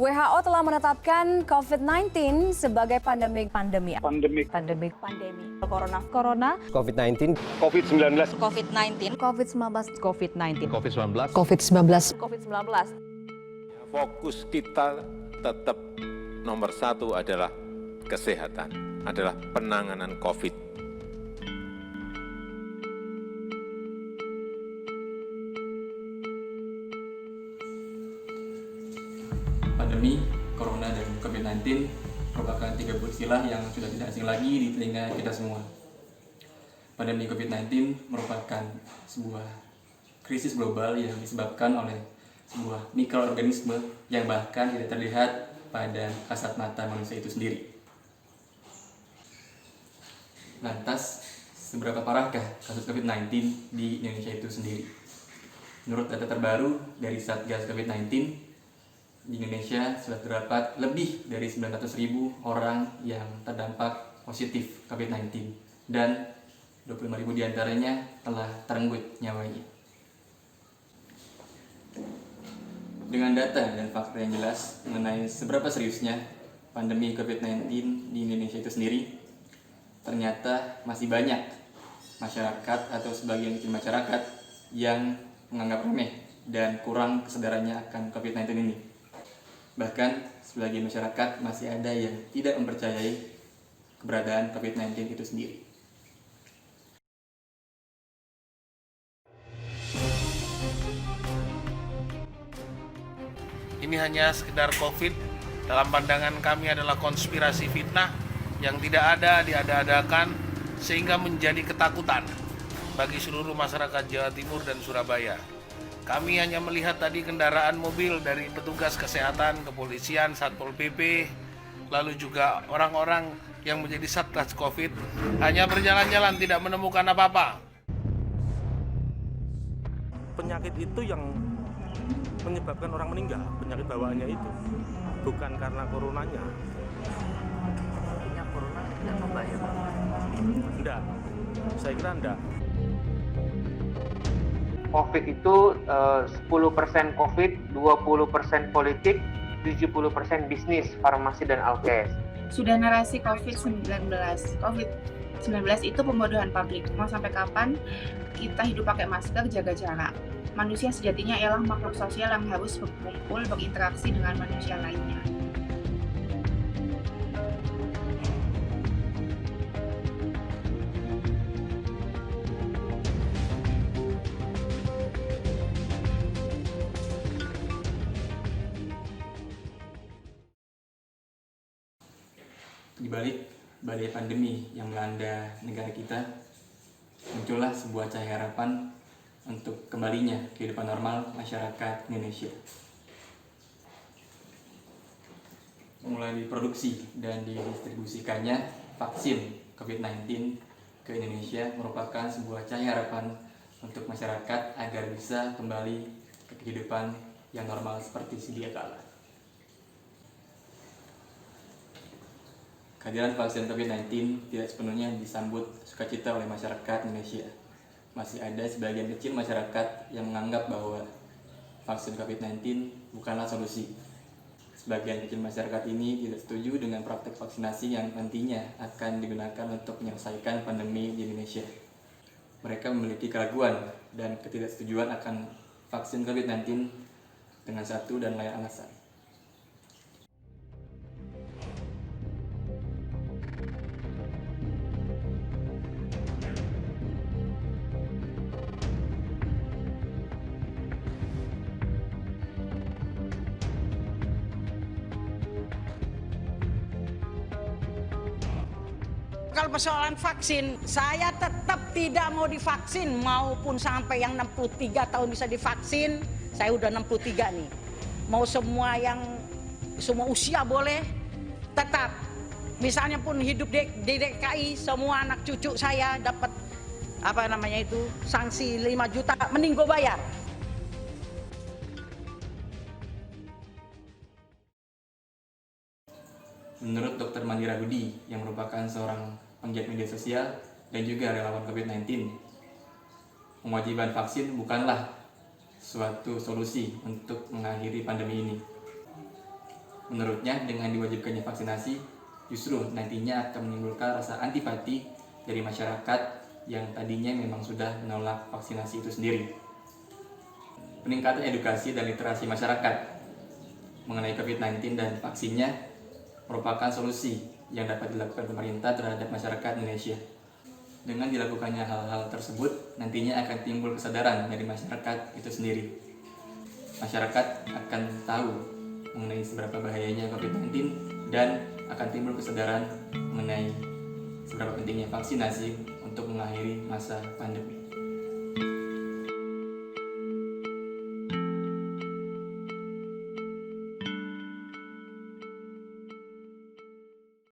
WHO telah menetapkan COVID-19 sebagai pandemi. Corona. COVID-19. Fokus kita tetap nomor satu adalah kesehatan, adalah penanganan COVID. Pandemi, Corona, dan COVID-19 merupakan tiga istilah yang sudah tidak asing lagi di telinga kita semua. Pandemi COVID-19 merupakan sebuah krisis global yang disebabkan oleh sebuah mikroorganisme yang bahkan tidak terlihat pada kasat mata manusia itu sendiri. Lantas, seberapa parahkah kasus COVID-19 di Indonesia itu sendiri? Menurut data terbaru dari Satgas COVID-19, di Indonesia sudah terdapat lebih dari 900.000 orang yang terdampak positif COVID-19 dan 25.000 diantaranya telah terenggut nyawanya. Dengan data dan fakta yang jelas mengenai seberapa seriusnya pandemi COVID-19 di Indonesia itu sendiri, ternyata masih banyak masyarakat atau sebagian kecil masyarakat yang menganggap remeh dan kurang kesadarannya akan COVID-19 ini. Bahkan sebagian masyarakat masih ada yang tidak mempercayai keberadaan COVID-19 itu sendiri. Ini hanya sekedar COVID, dalam pandangan kami adalah konspirasi fitnah yang tidak ada diada-adakan sehingga menjadi ketakutan bagi seluruh masyarakat Jawa Timur dan Surabaya. Kami hanya melihat tadi kendaraan mobil dari petugas kesehatan, kepolisian, Satpol PP, lalu juga orang-orang yang menjadi satgas COVID hanya berjalan-jalan tidak menemukan apa-apa. Penyakit itu yang menyebabkan orang meninggal, penyakit bawaannya itu, bukan karena coronanya. Artinya corona tidak membahayakan? Enggak, saya kira enggak. COVID itu 10% COVID, 20% politik, 70% bisnis, farmasi, dan alkes. Sudah narasi COVID-19. COVID-19 itu pembodohan publik. Mau sampai kapan kita hidup pakai masker, jaga jarak? Manusia sejatinya ialah makhluk sosial yang harus berkumpul, berinteraksi dengan manusia lainnya. Di balik badai pandemi yang melanda negara kita, muncullah sebuah cahaya harapan untuk kembalinya kehidupan normal masyarakat Indonesia. Mulai diproduksi dan didistribusikannya vaksin COVID-19 ke Indonesia merupakan sebuah cahaya harapan untuk masyarakat agar bisa kembali ke kehidupan yang normal seperti sedia kala. Kehadiran vaksin COVID-19 tidak sepenuhnya disambut sukacita oleh masyarakat Indonesia. Masih ada sebagian kecil masyarakat yang menganggap bahwa vaksin COVID-19 bukanlah solusi. Sebagian kecil masyarakat ini tidak setuju dengan praktek vaksinasi yang nantinya akan digunakan untuk menyelesaikan pandemi di Indonesia. Mereka memiliki keraguan dan ketidaksetujuan akan vaksin COVID-19 dengan satu dan lain alasan. Kalau persoalan vaksin, saya tetap tidak mau divaksin, maupun sampai yang 63 tahun bisa divaksin. Saya udah 63 nih. Mau semua usia boleh, tetap. Misalnya pun hidup di DKI, semua anak cucu saya dapat sanksi 5 juta, mending gue bayar. Menurut Dr. Mandira Budi, yang merupakan seorang penggiat media sosial dan juga relawan COVID-19, mewajibkan vaksin bukanlah suatu solusi untuk mengakhiri pandemi ini. Menurutnya, dengan diwajibkannya vaksinasi, justru nantinya akan menimbulkan rasa antipati dari masyarakat yang tadinya memang sudah menolak vaksinasi itu sendiri. Peningkatan edukasi dan literasi masyarakat mengenai COVID-19 dan vaksinnya merupakan solusi yang dapat dilakukan pemerintah terhadap masyarakat Indonesia. Dengan dilakukannya hal-hal tersebut, nantinya akan timbul kesadaran dari masyarakat itu sendiri. Masyarakat akan tahu mengenai seberapa bahayanya COVID-19 dan akan timbul kesadaran mengenai seberapa pentingnya vaksinasi untuk mengakhiri masa pandemi.